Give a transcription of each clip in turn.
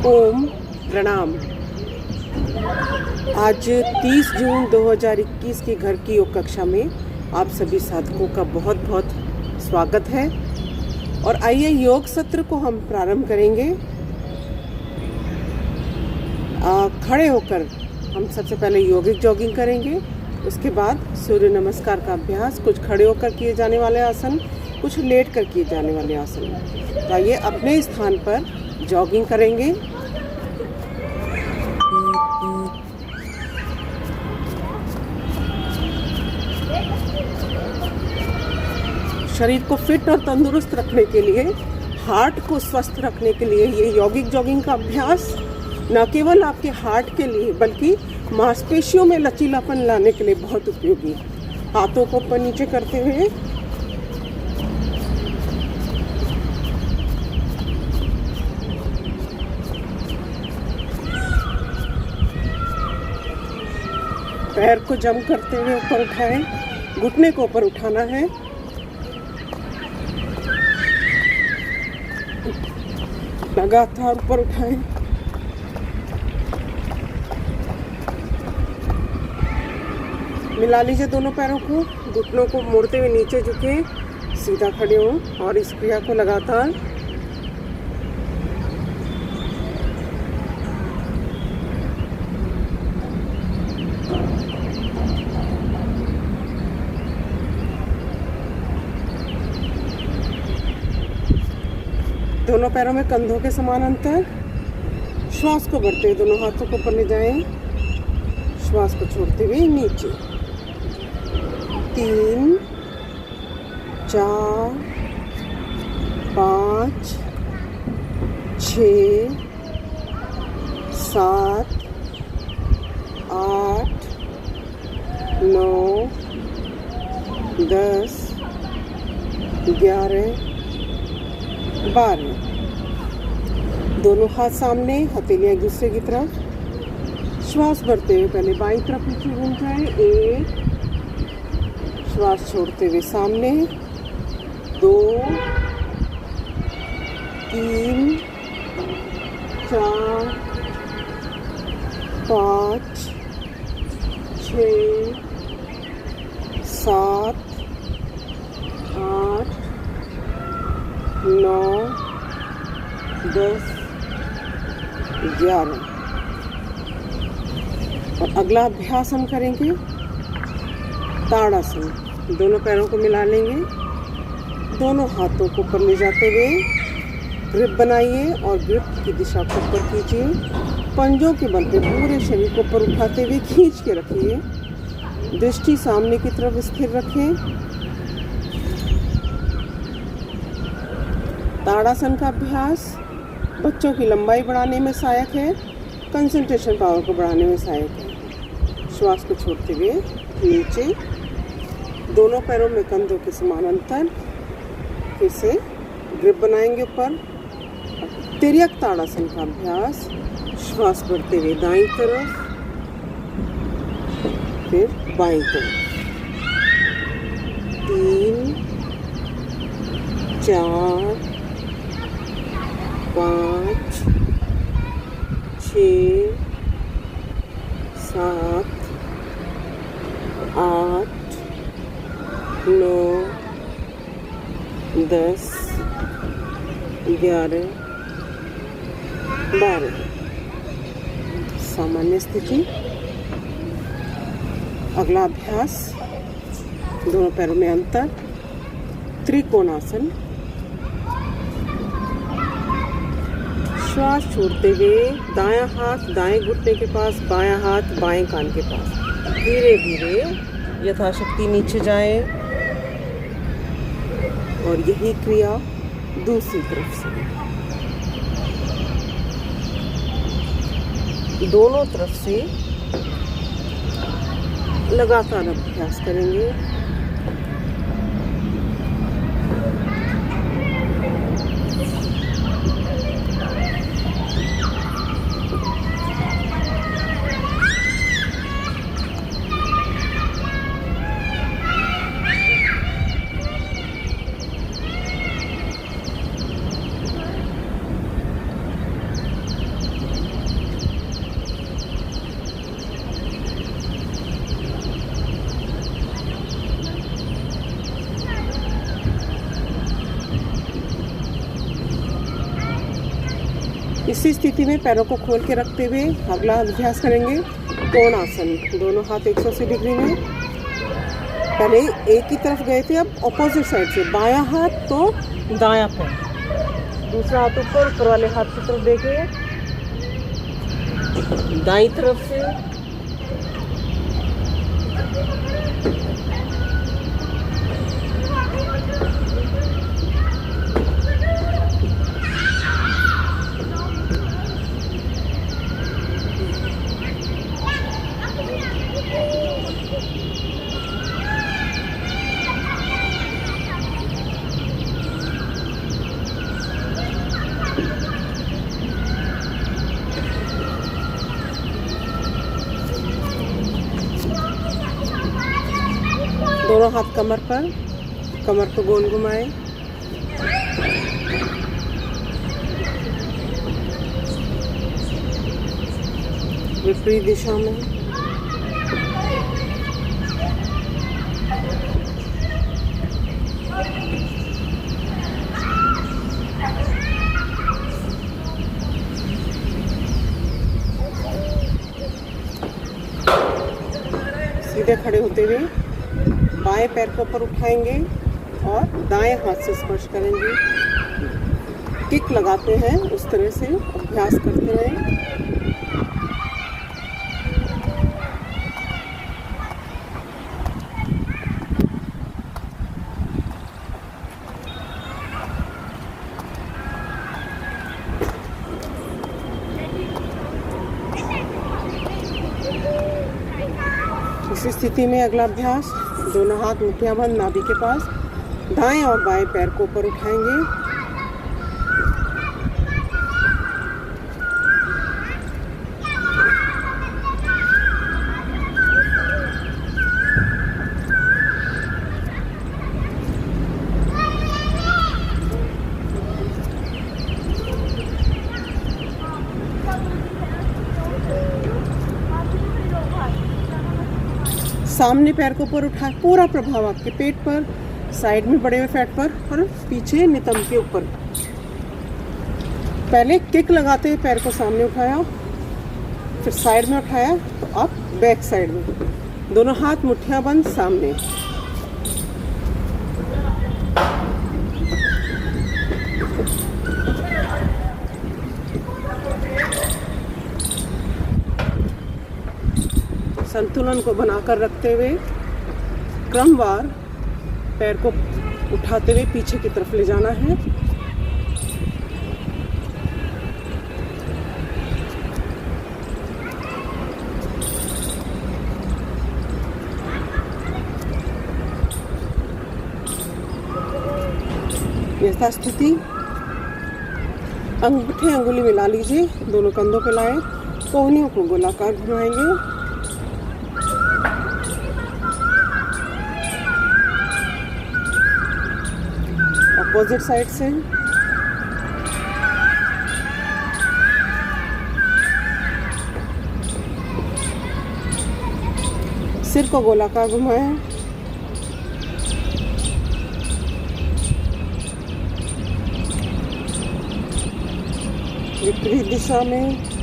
ओम प्रणाम। आज 30 जून 2021 की घर की योग कक्षा में आप सभी साधकों का बहुत बहुत स्वागत है। और आइए योग सत्र को हम प्रारंभ करेंगे। खड़े होकर हम सबसे पहले योगिक जॉगिंग करेंगे। उसके बाद सूर्य नमस्कार का अभ्यास, कुछ खड़े होकर किए जाने वाले आसन, कुछ लेट कर किए जाने वाले आसन। तो आइए अपने स्थान पर जॉगिंग करेंगे। शरीर को फिट और तंदुरुस्त रखने के लिए, हार्ट को स्वस्थ रखने के लिए ये यौगिक जॉगिंग का अभ्यास न केवल आपके हार्ट के लिए बल्कि मांसपेशियों में लचीलापन लाने के लिए बहुत उपयोगी। हाथों को ऊपर नीचे करते हुए पैर को जम करते हुए ऊपर उठाएं, घुटने को ऊपर उठाना है। लगातार ऊपर उठाएं। मिला लीजिए दोनों पैरों को, घुटनों को मोड़ते हुए नीचे झुके, सीधा खड़े हों और इस क्रिया को लगातार दोनों पैरों में कंधों के समान अंतर। श्वास को भरते हुए दोनों हाथों को ऊपर ले जाएं, श्वास को छोड़ते हुए नीचे। 3 4 5 6 7 8 9 10 11 12। दोनों हाथ सामने, हथेलियां एक दूसरे की तरफ। श्वास भरते हुए पहले बाईं तरफ नीचे घूम जाए। 1, श्वास छोड़ते हुए सामने। 2 3 4 5 6 7 8 9 10 11। और अगला अभ्यास हम करेंगे ताड़ासन। दोनों पैरों को मिला लेंगे, दोनों हाथों को ऊपर ले जाते हुए ग्रिप बनाइए और ग्रिप की दिशा को ऊपर कीजिए। पंजों के बल पे पूरे शरीर को ऊपर उठाते हुए खींच के रखिए। दृष्टि सामने की तरफ स्थिर रखें। ताड़ासन का अभ्यास बच्चों की लंबाई बढ़ाने में सहायक है, कंसंट्रेशन पावर को बढ़ाने में सहायक है। श्वास को छोड़ते हुए नीचे, दोनों पैरों में कंधों के समान अंतर। फिर से ग्रिप बनाएंगे ऊपर। तिर्यक ताड़ासन का अभ्यास, श्वास बढ़ते हुए दाईं तरफ, फिर बाईं तरफ। 3 4 5 6 7 8 9 10 11 12। सामान्य स्थिति। अगला अभ्यास, दोनों पैरों में अंतर, त्रिकोणासन। श्वास छोड़ते हुए दायां हाथ दाएं घुटने के पास, बायां हाथ बाएं कान के पास। धीरे धीरे यथाशक्ति नीचे जाएं और यही क्रिया दूसरी तरफ से। दोनों तरफ से लगातार अभ्यास करेंगे। इसी स्थिति में पैरों को खोल के रखते हुए अगला अभ्यास करेंगे कोणासन। दोनों हाथ 180 डिग्री में। पहले एक ही तरफ गए थे, अब ऑपोजिट साइड से। बायां हाथ तो दायां पैर, दूसरा हाथ ऊपर, ऊपर वाले हाथ की तरफ देखिए, दाईं तरफ से। दोनों हाथ कमर पर, कमर को गोल घुमाएं। विपरीत दिशा में। सीधे खड़े होते हुए बाएं पैर को ऊपर उठाएंगे और दाएं हाथ से स्पर्श करेंगे। किक लगाते हैं, उस तरह से अभ्यास करते रहें। इसी स्थिति में अगला अभ्यास, दोनों हाथ मुट्ठियां बंद नाभि के पास, दाएं और बाएं पैर को ऊपर उठाएंगे। सामने पैर को ऊपर उठा, पूरा प्रभाव आपके पेट पर, साइड में बड़े हुए फैट पर और पीछे नितंब के ऊपर। पहले किक लगाते हुए पैर को सामने उठाया, फिर साइड में उठाया, तो अब बैक साइड में। दोनों हाथ मुट्ठियां बंद सामने। संतुलन को बनाकर रखते हुए क्रमवार पैर को उठाते हुए पीछे की तरफ ले जाना है। यथास्थिति अंगूठे अंगुली मिला लीजिए, दोनों कंधों पे लाएं, कोहनियों को गोलाकार घुमाएंगे। अपोजिट साइड से। सिर को गोलाकार घुमाएं। विपरीत दिशा में।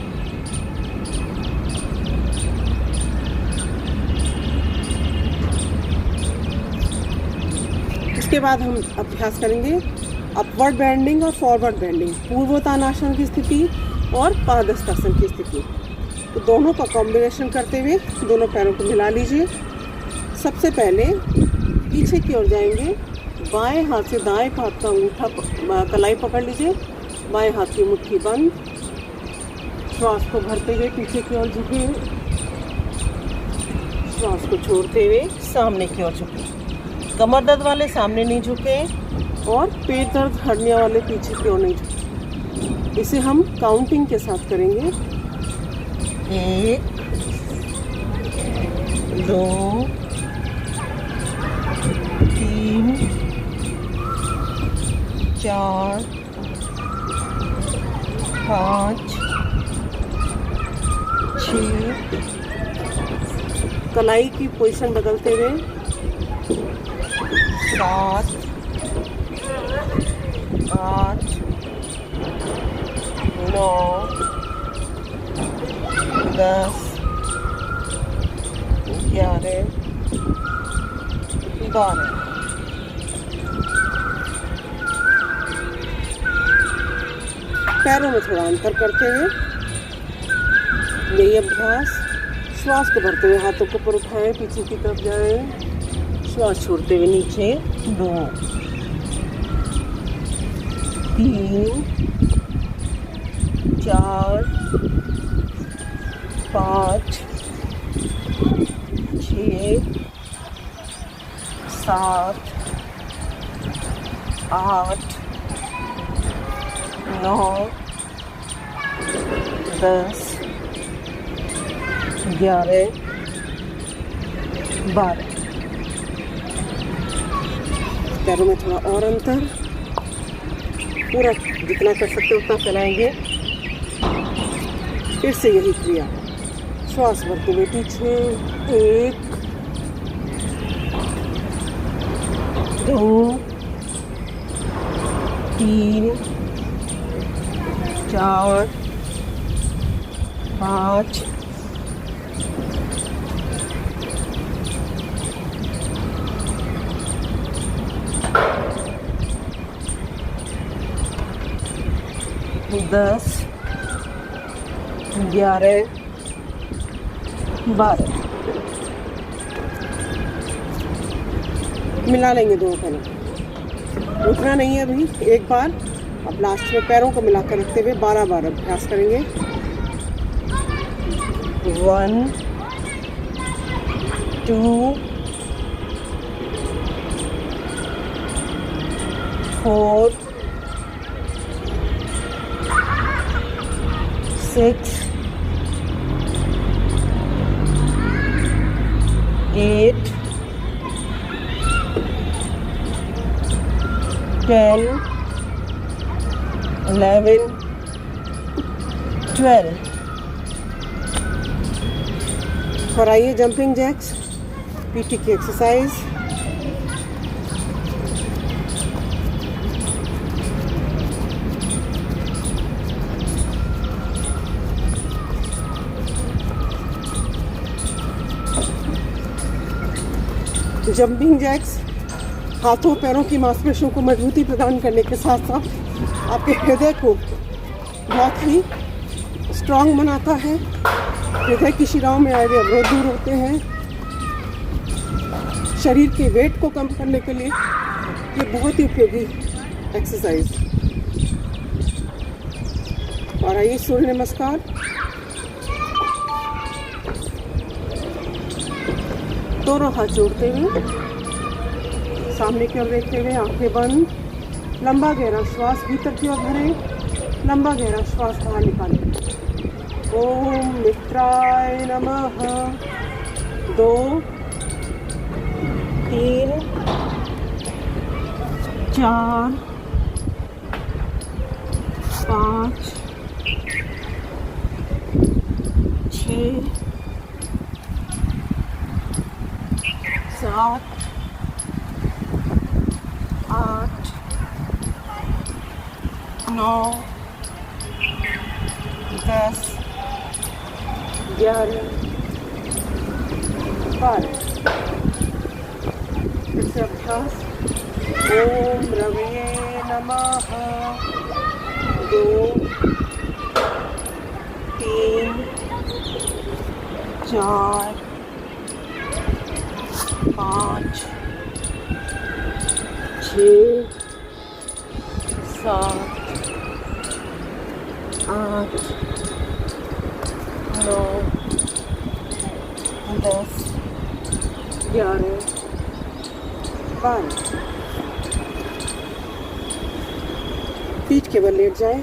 इसके बाद हम अभ्यास करेंगे अपवर्ड बेंडिंग और फॉरवर्ड बेंडिंग, पूर्वोत्तानासन की स्थिति और पादहस्तासन की स्थिति। तो दोनों का कॉम्बिनेशन करते हुए दोनों पैरों को मिला लीजिए। सबसे पहले पीछे की ओर जाएंगे, बाएं हाथ से दाएं हाथ का अंगूठा कलाई पकड़ लीजिए, बाएं हाथ की मुट्ठी बंद, श्वास को भरते हुए पीछे की ओर झुके, श्वास को छोड़ते हुए सामने की ओर झुके। कमर दर्द वाले सामने नहीं झुके और पेट दर्द हर्निया वाले पीछे की ओर नहीं झुके। इसे हम काउंटिंग के साथ करेंगे। 1 2 3 4 5 6। कलाई की पोजीशन बदलते हुए 7 8 9 10, 11, 12। पैरों में थोड़ा अंतर करते हुए यही अभ्यास। श्वास को भरते हुए हाथों को ऊपर उठाएं, पीछे की तरफ जाएं, श्वास छोड़ते हुए नीचे। 2, 3, 4, 5, 6, 7, 8, 9, 10, 11, 12। पैरों में थोड़ा और अंतर, पूरा जितना कर सकते उतना फैलाएंगे। फिर से यही क्रिया, श्वास भरते हुए पीछे। 1, 2, 3, 4, 5, 10, 11, 12। मिला लेंगे दोनों पैरों, उतना नहीं है अभी, एक बार। अब लास्ट में पैरों को मिलाकर रखते हुए 12 बार अभ्यास करेंगे। 1, 2, 4, 6, 8, 10, 11, 12। और आइए जंपिंग जैक्स, पीटी की एक्सरसाइज। जंपिंग जैक्स हाथों पैरों की मांसपेशियों को मजबूती प्रदान करने के साथ साथ आपके हृदय को बहुत ही स्ट्रांग बनाता है। हृदय की शिराओं में आए हुए अवरोध दूर होते हैं। शरीर के वेट को कम करने के लिए ये बहुत ही उपयोगी एक्सरसाइज। और आइए सूर्य नमस्कार। दोनों हाथ जोड़ते हुए सामने की ओर देखते हुए आंखें बंद। लंबा गहरा श्वास भीतर की ओर भरें, लंबा गहरा श्वास बाहर निकालें। ओम मित्राय नमः। 2, 3, 4, 5, 6, 7, 8, 9, 10, 11, 12। फिर से अभ्यास। ओम रवये नमः। 2, 3, 4, 5, 6, 7, 8, 9, 10, 11, 12। पीठ के बल लेट जाए।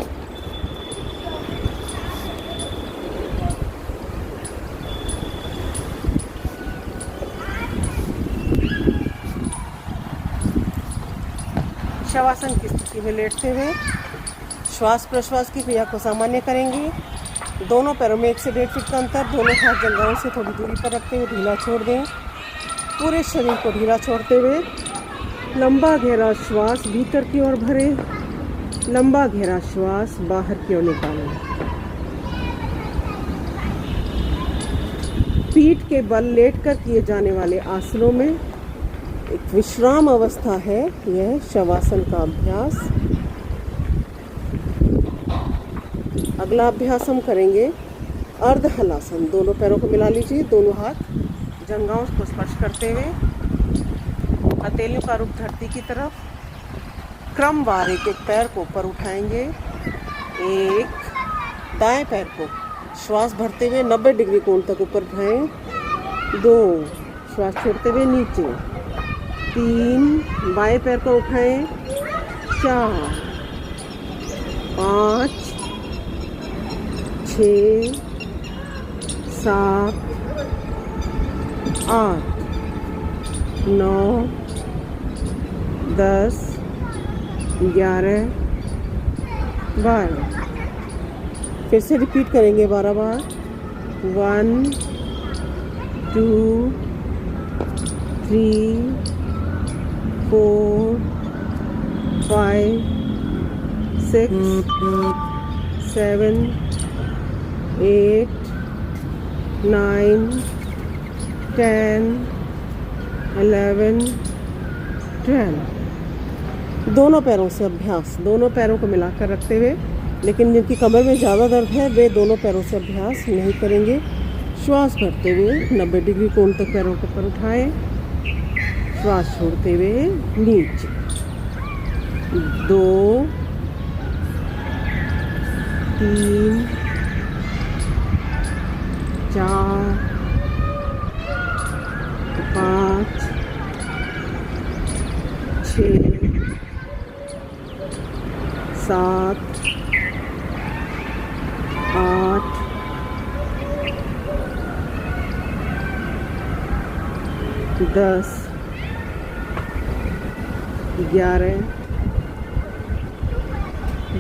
शवासन की स्थिति में लेटते हुए श्वास प्रश्वास की क्रिया को सामान्य करेंगे। दोनों पैरों में 1 से 1.5 फीट का अंतर, दोनों हाथ जंघाओं से थोड़ी दूरी पर रखते हुए ढीला छोड़ दें। पूरे शरीर को ढीला छोड़ते हुए लंबा गहरा श्वास भीतर की ओर भरें, लंबा गहरा श्वास बाहर की ओर निकालें। पीठ के बल लेटकर किए जाने वाले आसनों में एक विश्राम अवस्था है, यह शवासन का अभ्यास। अगला अभ्यास हम करेंगे अर्ध हलासन। दोनों पैरों को मिला लीजिए, दोनों हाथ जंघाओं को स्पर्श करते हुए हथेलियों का रुख धरती की तरफ। क्रमवार एक एक पैर को ऊपर उठाएंगे। एक, दाएं पैर को श्वास भरते हुए 90 डिग्री कोण तक ऊपर उठाएं। 2, श्वास छोड़ते हुए नीचे। 3, बाएं पैर को उठाएं। 4, 5, 6, 7, 8, 9, 10, 11, 12। फिर से रिपीट करेंगे 12 बार। 1, 2, 3, 4, 5, 6, 7, 8, 9, 10, 11, 12। दोनों पैरों से अभ्यास, दोनों पैरों को मिलाकर रखते हुए, लेकिन जिनकी कमर में ज़्यादा दर्द है वे दोनों पैरों से अभ्यास नहीं करेंगे। श्वास भरते हुए 90 डिग्री कोण तक पैरों को ऊपर उठाएं। श्वास छोड़ते हुए नीचे। 2, 3, 4, 5, 6, 7, 8, 10, 11,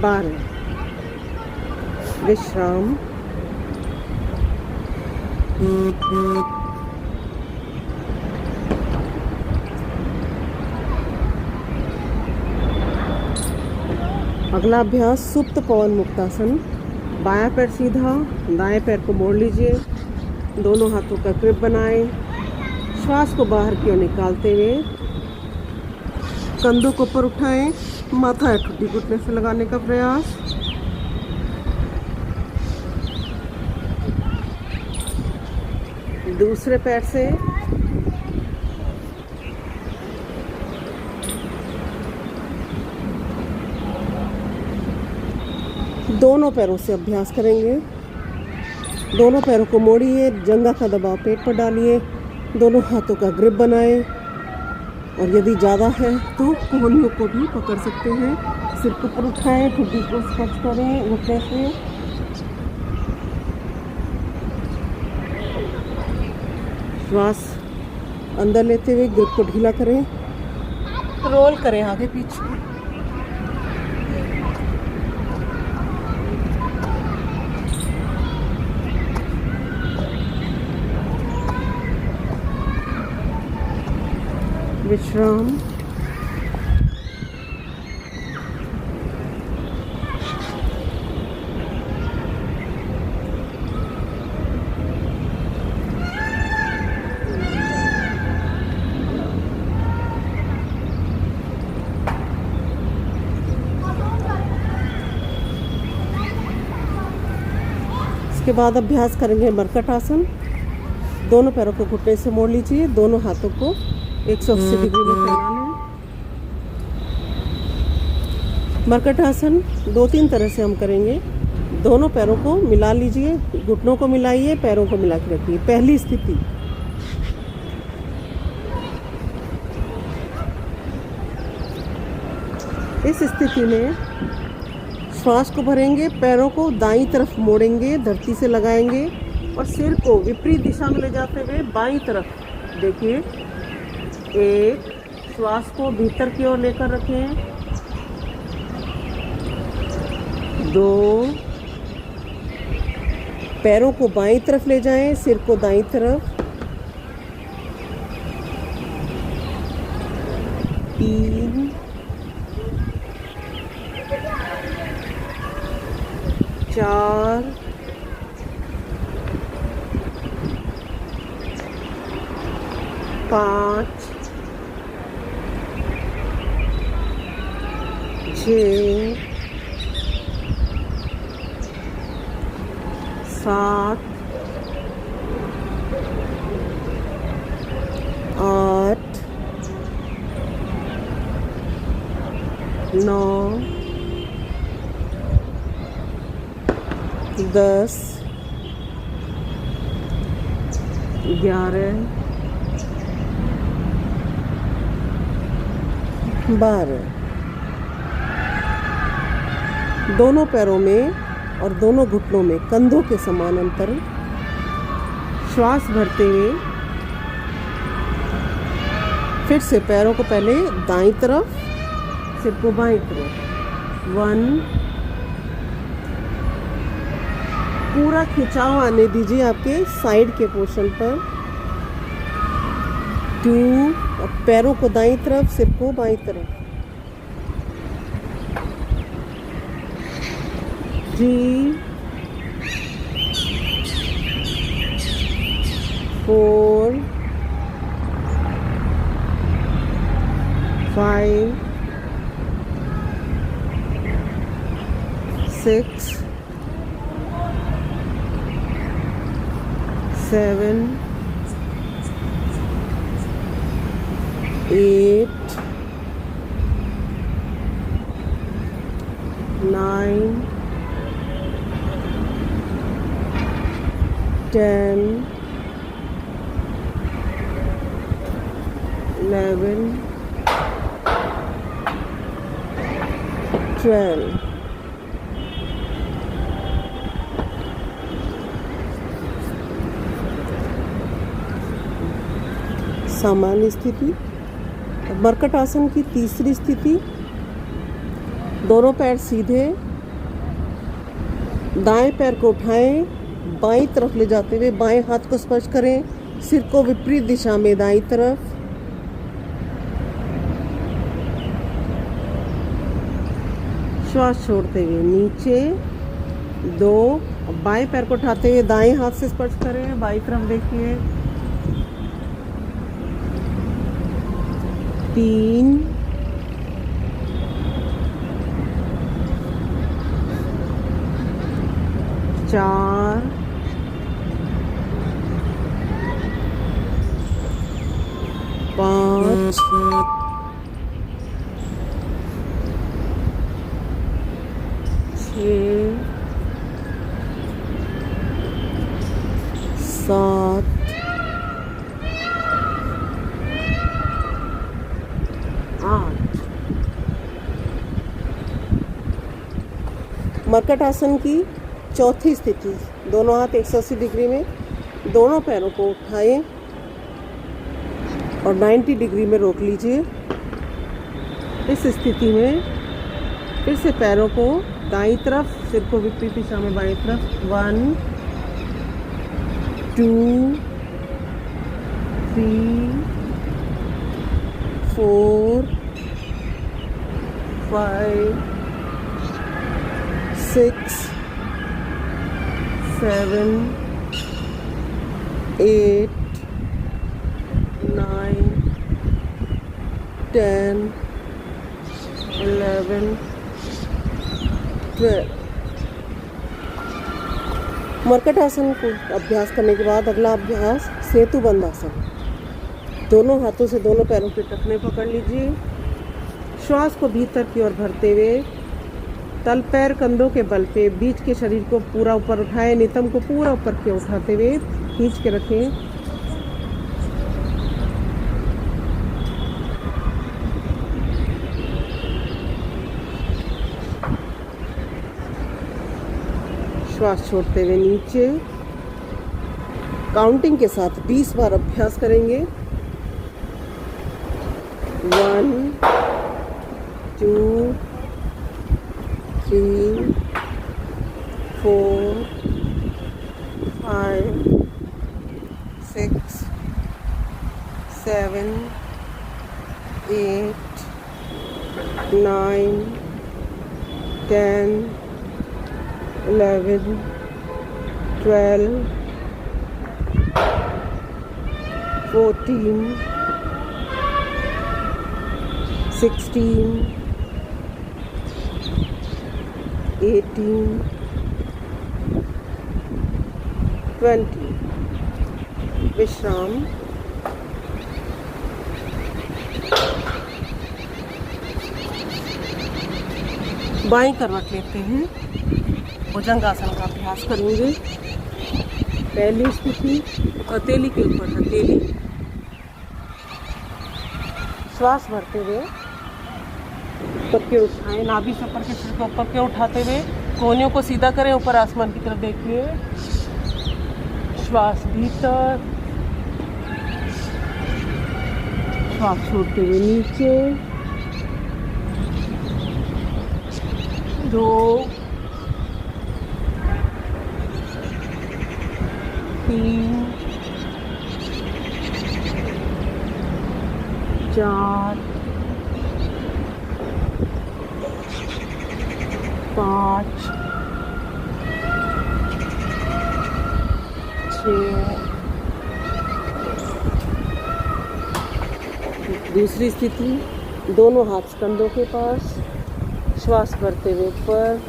12। विश्राम। अगला अभ्यास सुप्त पवन मुक्तासन। बायां पैर सीधा, दाएं पैर को मोड़ लीजिए। दोनों हाथों का ग्रिप बनाएं। श्वास को बाहर की ओर निकालते हुए कंधों को ऊपर उठाएं। माथा ठुड्डी घुटने से लगाने का प्रयास। दूसरे पैर से दोनों पैरों से अभ्यास करेंगे। दोनों पैरों को मोड़िए, जंघा का दबाव पेट पर डालिए। दोनों हाथों का ग्रिप बनाएं और यदि ज़्यादा है तो कोहनियों को भी पकड़ सकते हैं। सिर को ऊपर उठाएं, ठुड्डी को स्पर्श करें घुटने से। श्वास अंदर लेते हुए ग्रिप को ढीला करें। रोल करें आगे पीछे। विश्राम। इसके बाद अभ्यास करेंगे मरकट आसन। दोनों पैरों को घुटने से मोड़ लीजिए। दोनों हाथों को 180 डिग्री में फैला लें। मरकट आसन 2-3 तरह से हम करेंगे। दोनों पैरों को मिला लीजिए, घुटनों को मिलाइए, पैरों को मिला के रखिए। पहली स्थिति, इस स्थिति में श्वास को भरेंगे, पैरों को दाईं तरफ मोड़ेंगे, धरती से लगाएंगे और सिर को विपरीत दिशा में ले जाते हुए बाईं तरफ देखिए। 1, श्वास को भीतर की ओर लेकर रखें। 2, पैरों को बाईं तरफ ले जाएं, सिर को दाईं तरफ। 3, 4, 5 6 7 8 9 10 11 12। दोनों पैरों में और दोनों घुटनों में कंधों के समान अंतर। श्वास भरते हुए फिर से पैरों को पहले दाईं तरफ, सिर को बाईं तरफ। 1, पूरा खिंचाव आने दीजिए आपके साइड के पोर्शन पर। 2, अब पैरों को दाईं तरफ, सिर को बाईं तरफ। 3 4 5 6 7 8 9 10 11 12। सामान्य स्थिति। मरकट आसन की तीसरी स्थिति। दोनों पैर सीधे, दाएं पैर को उठाएं, बाईं तरफ ले जाते हुए बाएं हाथ को स्पर्श करें, सिर को विपरीत दिशा में दाईं तरफ। श्वास छोड़ते हुए नीचे। 2, बाएं पैर को उठाते हुए दाएं हाथ से स्पर्श करें, बाईं तरफ देखिए। 3 4 5 6 7 8। मरकट आसन की चौथी स्थिति। दोनों हाथ 180 डिग्री में, दोनों पैरों को उठाएं और 90 डिग्री में रोक लीजिए। इस स्थिति में फिर से पैरों को दाईं तरफ, सिर को विपरीत दिशा में बाईं तरफ। 1 2 3 4 5 6 7 8 9 10 11 12। मरकट आसन को अभ्यास करने के बाद अगला अभ्यास सेतु बंद आसन। दोनों हाथों से दोनों पैरों के टखने पकड़ लीजिए। श्वास को भीतर की ओर भरते हुए तल पैर कंधों के बल पे बीच के शरीर को पूरा ऊपर उठाएं, नितंब को पूरा ऊपर के उठाते हुए खींच के रखें। श्वास छोड़ते हुए नीचे। काउंटिंग के साथ 20 बार अभ्यास करेंगे। 1 2 3 4 5 6 7 8 9 10 11 12 14 16, 18, 20. विश्राम। बाईं करवट लेते हैं, भुजंगासन का अभ्यास करेंगे। पहली स्थिति, हथेली के ऊपर हथेली, श्वास भरते हुए ऊपर के उठाएं, नाभि से ऊपर के सिर को ऊपर के उठाते हुए कोहनियों को सीधा करें, ऊपर आसमान की तरफ देखिए। श्वास भीतर, श्वास छोड़ते हुए नीचे। 2, 3, 4, 5, 6। दूसरी स्थिति, दोनों हाथ कंधों के पास, श्वास भरते हुए ऊपर।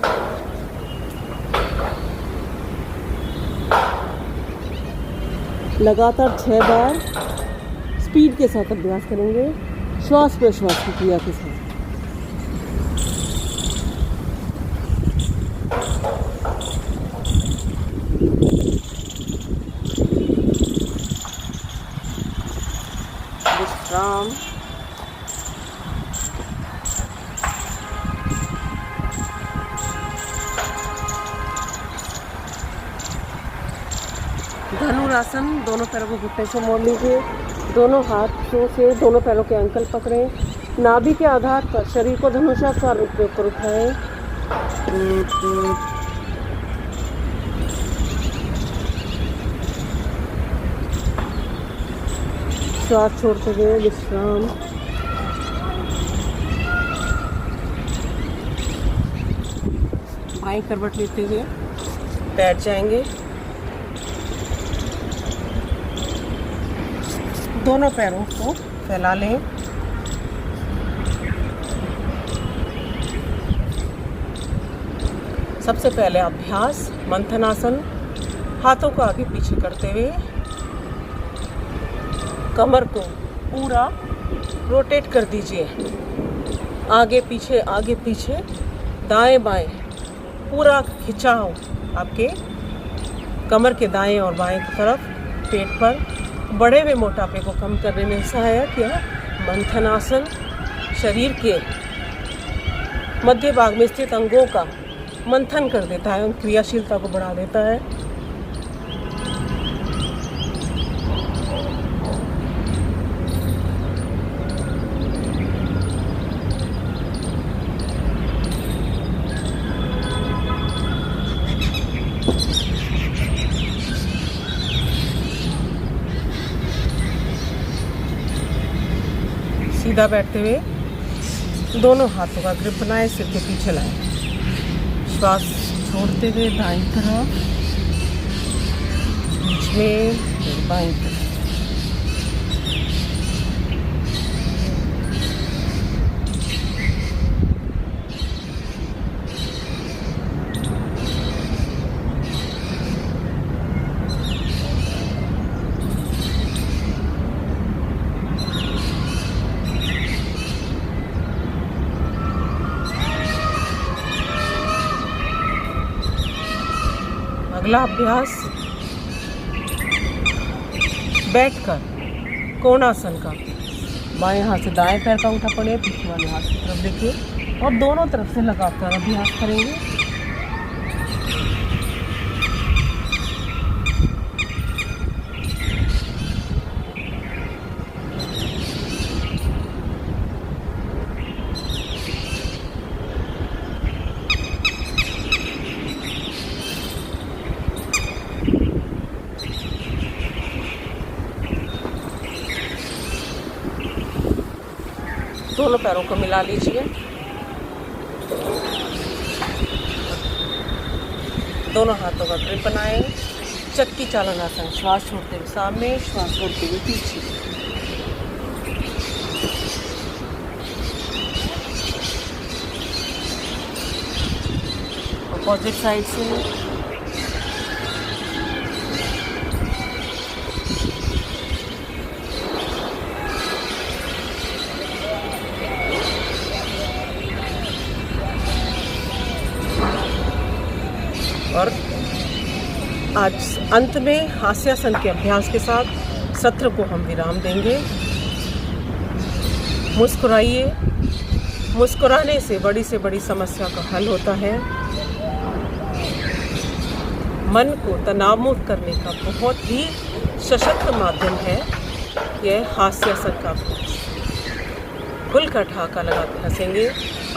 लगातार 6 बार स्पीड के साथ अभ्यास करेंगे, श्वास प्रश्वास की क्रिया के साथ। विश्राम। धनुरासन, दोनों पैरों को घुटने से मोड़ लीजिए, दोनों हाथों से दोनों पैरों के अंकल पकड़ें, नाभि के आधार पर शरीर को धनुषाकार रूप में ऊपर उठाएं। श्वास छोड़ते हुए विश्राम। बाईं करवट लेते हुए बैठ जाएंगे, दोनों पैरों को फैला लें। सबसे पहले अभ्यास मंथनासन, हाथों को आगे पीछे करते हुए कमर को पूरा रोटेट कर दीजिए, आगे पीछे, दाएं बाएं, पूरा खिंचाव आपके कमर के दाएं और बाएं की तरफ, पेट पर बढ़े हुए मोटापे को कम करने में सहायक यह मंथनासन शरीर के मध्य भाग में स्थित अंगों का मंथन कर देता है, उन क्रियाशीलता को बढ़ा देता है। सीधा बैठते हुए दोनों हाथों का ग्रिप बनाएं, सिर के पीछे लाएं, श्वास छोड़ते हुए दाईं तरफ, बीच में बाईं तरफ। अगला अभ्यास बैठकर कोणासन का, बाएं हाथ से दाएं पैर का अंगूठा पड़े, पीछे वाले हाथ की तरफ देखिए और दोनों तरफ से लगातार अभ्यास करेंगे। दोनों पैरों को मिला लीजिए, दोनों हाथों का ग्रिप बनाएं, चक्की चालन आसन, श्वास छोड़ते हुए सामने, श्वास छोड़ते हुए पीछे। अपोजिट साइड से। और आज अंत में हास्यासन के अभ्यास के साथ सत्र को हम विराम देंगे। मुस्कुराइए, मुस्कुराने से बड़ी समस्या का हल होता है। मन को तनाव मुक्त करने का बहुत ही सशक्त माध्यम है यह हास्यासन का अभ्यास। खुलकर ठहाका लगा के हंसेंगे।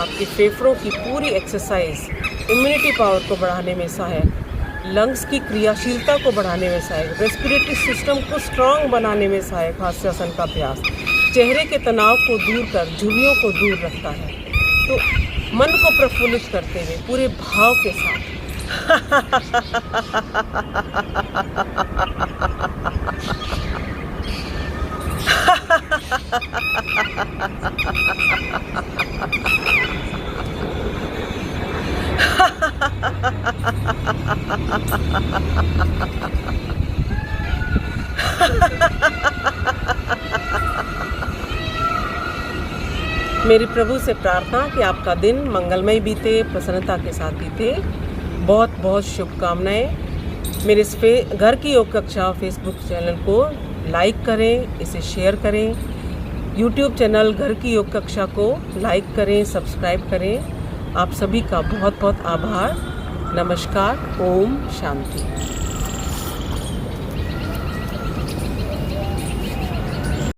आपके फेफड़ों की पूरी एक्सरसाइज इम्यूनिटी पावर को बढ़ाने में सहायक, लंग्स की क्रियाशीलता को बढ़ाने में सहायक, रेस्पिरेटरी सिस्टम को स्ट्रांग बनाने में सहायक हास्यासन का अभ्यास चेहरे के तनाव को दूर कर झुर्रियों को दूर रखता है। तो मन को प्रफुल्लित करते हुए पूरे भाव के साथ मेरी प्रभु से प्रार्थना कि आपका दिन मंगलमय बीते, प्रसन्नता के साथ बीते। बहुत बहुत शुभकामनाएं। मेरे इस घर की योग कक्षा फेसबुक चैनल को लाइक करें, इसे शेयर करें। यूट्यूब चैनल घर की योग कक्षा को लाइक करें, सब्सक्राइब करें। आप सभी का बहुत बहुत आभार। नमस्कार। ओम शांति।